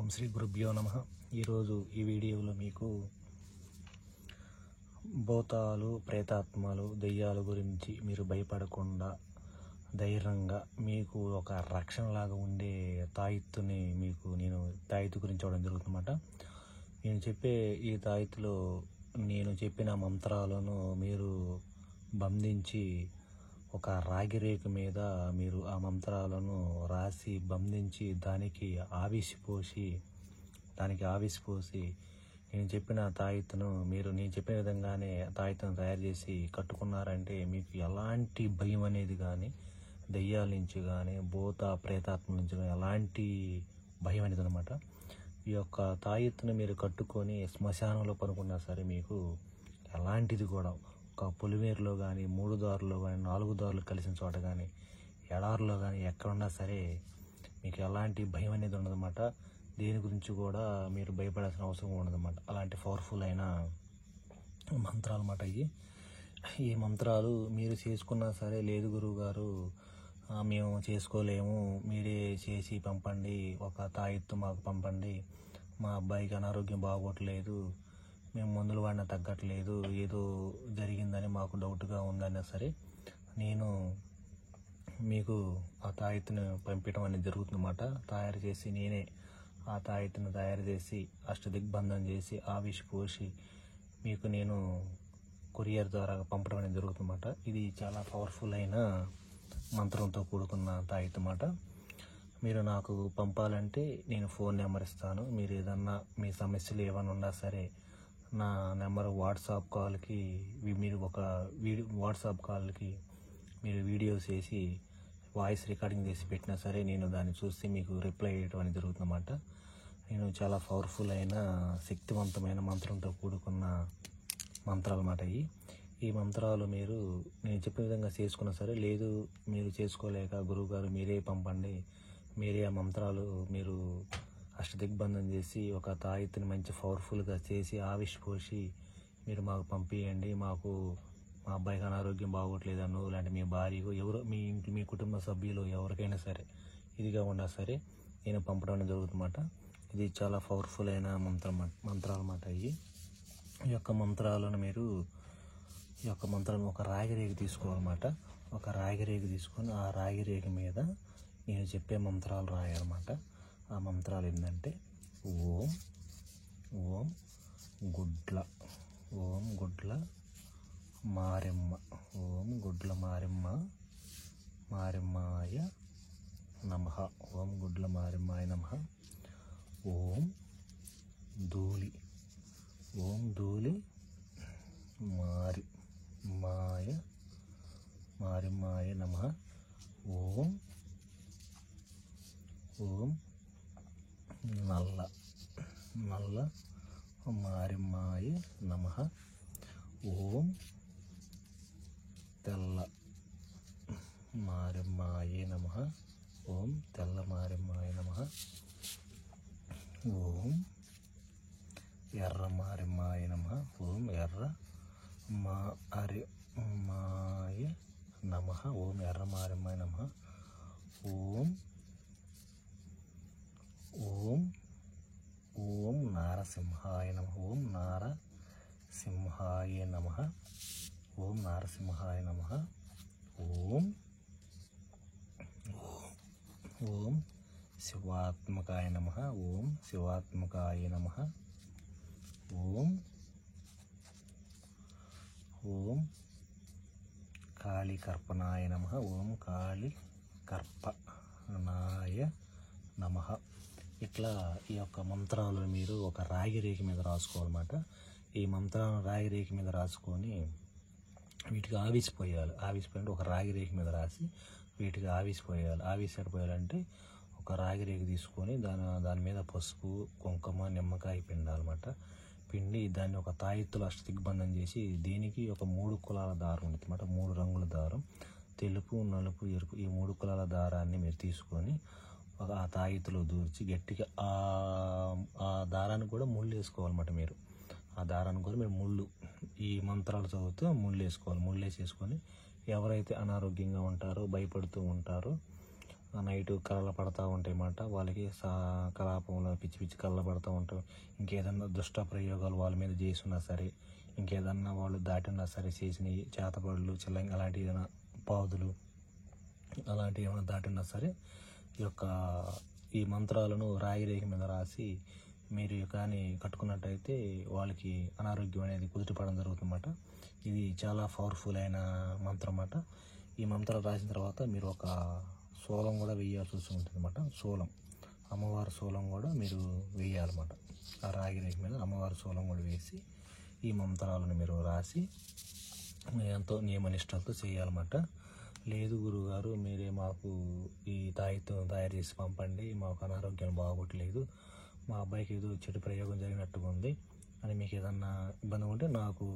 ఓం శ్రీ గురుభ్యో నమః. ఈరోజు ఈ వీడియోలో మీకు భూతాలు, ప్రేతాత్మలు, దెయ్యాల గురించి మీరు భయపడకుండా ధైర్యంగా మీకు ఒక రక్షణలాగా ఉండే తాయెత్తుని నేను తాయెత్తు గురించి చూడడం జరుగుతుందన్నమాట. నేను చెప్పే ఈ తాయెత్తులో నేను చెప్పిన మంత్రాలను మీరు బంధించి ఒక రాగి రేఖ మీద మీరు ఆ మంత్రాలను రాసి బంధించి దానికి ఆవిసిపోసి నేను చెప్పిన తాయెత్తును నేను చెప్పిన విధంగానే తాయెత్తును తయారు చేసి కట్టుకున్నారంటే మీకు ఎలాంటి భయం అనేది కానీ, దెయ్యాల నుంచి కానీ, భూత ప్రేతాత్మ నుంచి కానీ ఎలాంటి భయం అనేది అనమాట. ఈ యొక్క తాయెత్తును మీరు కట్టుకొని శ్మశానంలో పనుకున్నా సరే మీకు ఎలాంటిది కూడా ఒక పొలిమేరులో కానీ, 3 దారుల్లో కానీ, 4 దారులు కలిసిన చోట కానీ, ఎడారిలో కానీ ఎక్కడున్నా సరే మీకు ఎలాంటి భయం అనేది ఉండదన్నమాట. దేని గురించి కూడా మీరు భయపడాల్సిన అవసరం ఉండదన్నమాట. అలాంటి పవర్ఫుల్ అయిన మంత్రాలు అన్నమాట ఇవి. ఈ మంత్రాలు మీరు చేసుకున్నా సరే, లేదు గురువుగారు మేము చేసుకోలేము, మీరే చేసి పంపండి, ఒక తాయెత్తు మాకు పంపండి, మా అబ్బాయికి అనారోగ్యం బాగోట్లేదు, మేము మందులు వాడినా తగ్గట్లేదు, ఏదో జరిగిందని మాకు డౌట్గా ఉందన్నా సరే నేను మీకు ఆ తాయెత్తును పంపించడం అనేది జరుగుతుందన్నమాట. తయారు చేసి నేనే ఆ తాయెత్తును తయారు చేసి అష్టదిగ్బంధం చేసి ఆవిషి మీకు నేను కొరియర్ ద్వారా పంపడం అనేది జరుగుతుందన్నమాట. ఇది చాలా పవర్ఫుల్ అయిన మంత్రంతో కూడుకున్న తాయెత్తు అన్నమాట. మీరు నాకు పంపాలంటే నేను ఫోన్ నెంబర్ ఇస్తాను. మీరు ఏదన్నా మీ సమస్యలు ఏమైనా ఉన్నా సరే నా నెంబర్ వాట్సాప్ కాల్కి మీరు వీడియోస్ వేసి వాయిస్ రికార్డింగ్ చేసి పెట్టినా సరే నేను దాన్ని చూసి మీకు రిప్లై చేయడం అనేది జరుగుతుందన్నమాట. నేను చాలా పవర్ఫుల్ అయిన శక్తివంతమైన మంత్రంతో కూడుకున్న మంత్రాలు అన్నమాట. ఈ మంత్రాలు నేను చెప్పిన విధంగా చేసుకున్నా సరే, లేదు మీరు చేసుకోలేక గురువుగారు మీరే పంపండి, మీరే ఆ మంత్రాలు మీరు అష్టదిగ్బంధం చేసి ఒక తాయెత్తుని మంచి పవర్ఫుల్గా చేసి ఆవిషి మీరు మాకు పంపించండి, మాకు మా అబ్బాయికి అనారోగ్యం బాగోట్లేదను, లేదంటే మీ భార్యకు ఎవరో మీ కుటుంబ సభ్యులు ఎవరికైనా సరే ఇదిగా ఉన్నా సరే నేను పంపడం జరుగుతుందన్నమాట. ఇది చాలా పవర్ఫుల్ అయిన మంత్రాలు అన్నమాట. ఈ యొక్క మంత్రాలను ఒక రాగి రేఖ తీసుకోవాలన్నమాట. ఒక రాగి రేఖ తీసుకొని ఆ రాగి రేఖ మీద నేను చెప్పే మంత్రాలు రాయాలన్నమాట. ఆ మంత్రాలు ఏంటంటే ఓం గుడ్ల మారెమ్మ, ఓం గుడ్ల మారెమ్మాయ నమః, ఓం గుడ్ల మారెమ్మాయ నమః. ఓం ధూళి మారెమ్మాయ నమః. ఓం నల్ల మారెమ్మాయ నమః. ఓం తెల్ల మారెమ్మాయ నమః. ఓం తెల్ల మారెమ్మాయ నమః. ఓం ఎర్ర మారెమ్మాయ నమః. ఓం ఎర్ర మారెమ్మాయ నమః. ఓం ఎర్ర మారెమ్మాయ నమః. ఓం నారసింహాయ నమః. ఓం నారసింహాయ నమః. ఓం నారసింహాయ నమః. ఓం శివాత్మకాయ నమః. ఓం శివాత్మకాయ నమః. ఓం కాళీకర్పణాయ నమః. ఓం కాళీకర్పణాయ నమః. ఇట్లా ఈ యొక్క మంత్రాలను మీరు ఒక రాగి రేఖ మీద రాసుకోవాలన్నమాట. ఈ మంత్రాలను రాగి రేఖ మీద రాసుకొని వీటికి ఆవిసిపోయాలి. ఒక రాగి రేఖ మీద రాసి వీటికి ఆవిసిపోయాలంటే ఒక రాగి రేఖ తీసుకొని దాని మీద పసుపు, కుంకుమ, నిమ్మకాయ పిండాలన్నమాట. పిండి దాన్ని ఒక తాయెత్తులో అష్టదిగ్బంధం చేసి దీనికి ఒక 3 కులాల దారం ఉంటుంది అన్నమాట. 3 రంగుల దారం, తెలుపు, నలుపు, ఎరుపు, ఈ 3 కులాల దారాన్ని మీరు తీసుకొని ఆ తాయెత్తులో దూర్చి గట్టిగా ఆ దారాన్ని కూడా ముళ్ళు వేసుకోవాలన్నమాట. మీరు ఆ దారాన్ని కూడా ఈ మంత్రాలు చదువుతూ ముళ్ళు వేసుకోవాలి. ముళ్ళు వేసేసుకొని ఎవరైతే అనారోగ్యంగా ఉంటారో, భయపడుతూ ఉంటారో, నైట్ కళలు పడతా ఉంటాయి అన్నమాట. వాళ్ళకి కలాపంలో పిచ్చి పిచ్చి కళలు పడుతూ ఉంటాం. ఇంకేదన్నా దుష్ట ప్రయోగాలు వాళ్ళ మీద చేస్తున్నా సరే, ఇంకేదన్నా వాళ్ళు దాటినా సరే చేసినవి చేతబడులు చిల్లంగి అలాంటివి ఏదైనా పాదులు అలాంటివి ఏమైనా దాటినా సరే ఈ మంత్రాలను రాయి రేఖ మీద రాసి మీరు కానీ కట్టుకున్నట్టయితే వాళ్ళకి అనారోగ్యం అనేది కుదుటపడడం జరుగుతుందన్నమాట. ఇది చాలా పవర్ఫుల్ అయిన మంత్రం అన్నమాట. ఈ మంత్రాలు రాసిన తర్వాత మీరు ఒక సోలం కూడా వేయాల్సి ఉంటుంది అన్నమాట. సోలం, అమ్మవారి సోలం కూడా మీరు వేయాలన్నమాట. ఆ రాగి రేఖ మీద అమ్మవారి సోలం కూడా వేసి ఈ మంత్రాలను మీరు రాసి ఎంతో నియమనిష్టలతో చేయాలన్నమాట. లేదు గురువుగారు, మీరే మాకు ఈ తాయిత్యం తయారు చేసి పంపండి, మాకు అనారోగ్యం బాగోట్లేదు, మా అబ్బాయికి ఏదో చెడు ప్రయోగం జరిగినట్టుగా ఉంది అని మీకు ఏదన్నా ఇబ్బంది ఉంటే నాకు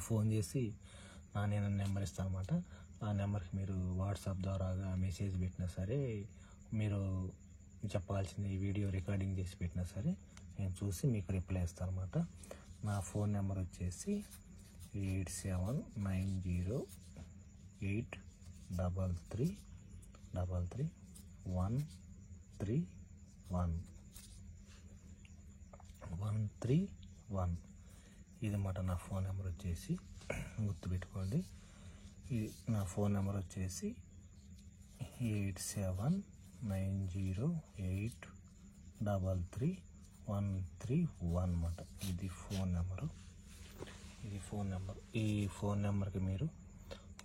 ఫోన్ చేసి నేను నెంబర్ ఇస్తాను అన్నమాట. ఆ నెంబర్కి మీరు వాట్సాప్ ద్వారాగా మెసేజ్ పెట్టినా సరే, మీరు చెప్పాల్సింది వీడియో రికార్డింగ్ చేసి పెట్టినా సరే నేను చూసి మీకు రిప్లై ఇస్తాను అన్నమాట. నా ఫోన్ నెంబర్ వచ్చేసి 879333131131 ఇది మాట నా ఫోన్ నెంబర్ వచ్చేసి. గుర్తుపెట్టుకోండి, నా ఫోన్ నెంబర్ వచ్చేసి 8790833131 అన్నమాట. ఇది ఫోన్ నెంబరు. ఈ ఫోన్ నెంబర్కి మీరు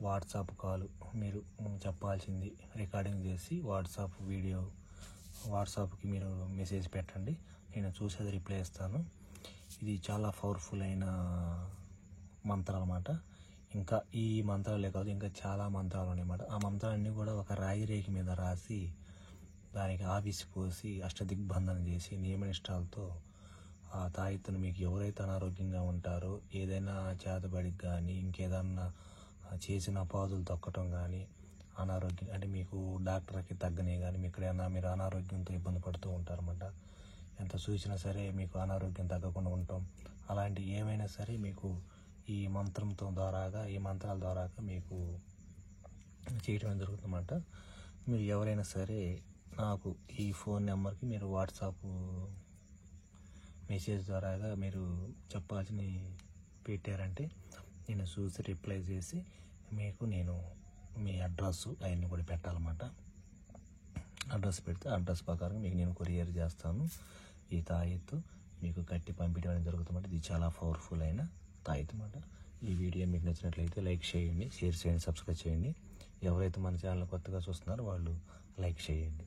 వాట్సాప్ కాల్ మీరు చెప్పాల్సింది రికార్డింగ్ చేసి వాట్సాప్కి మీరు మెసేజ్ పెట్టండి. నేను చూసేది రిప్లై ఇస్తాను. ఇది చాలా పవర్ఫుల్ అయిన మంత్రాలు అన్నమాట. ఇంకా ఈ మంత్రాలే కాదు, ఇంకా చాలా మంత్రాలు ఉన్నాయన్నమాట. ఆ మంత్రాలన్నీ కూడా ఒక రాయి రేఖ మీద రాసి దానికి ఆవిసి పోసి అష్టదిగ్బంధనం చేసి నియమనిష్టాలతో ఆ తాయిత్తును మీకు ఎవరైతే అనారోగ్యంగా ఉంటారో, ఏదైనా చేతబడికి కానీ ఇంకేదన్నా చేసిన పాదులు తొక్కటం కానీ అనారోగ్యం అంటే మీకు డాక్టర్కి తగ్గనే కానీ మీరు అనారోగ్యంతో ఇబ్బంది పడుతూ ఉంటారన్నమాట. ఎంత చూసినా సరే మీకు అనారోగ్యం తగ్గకుండా ఉంటాం. అలాంటి ఏమైనా సరే మీకు ఈ మంత్రాల ద్వారాగా మీకు చేయటం జరుగుతుందన్నమాట. మీరు ఎవరైనా సరే నాకు ఈ ఫోన్ నెంబర్కి మీరు వాట్సాప్ మెసేజ్ ద్వారాగా మీరు చెప్పాల్సినవి పెట్టారంటే నేను చూసి రిప్లై చేసి మీకు నేను మీ అడ్రస్ అవన్నీ కూడా పెట్టాలన్నమాట. అడ్రస్ పెడితే అడ్రస్ ప్రకారం మీకు నేను కొరియర్ చేస్తాను. ఈ తాయెత్తు మీకు కట్టి పంపించడం జరుగుతుందంటే ఇది చాలా పవర్ఫుల్ అయిన తాయెత్తు అన్నమాట. ఈ వీడియో మీకు నచ్చినట్లయితే లైక్ చేయండి, షేర్ చేయండి, సబ్స్క్రైబ్ చేయండి. ఎవరైతే మన ఛానల్ కొత్తగా చూస్తున్నారో వాళ్ళు లైక్ చేయండి.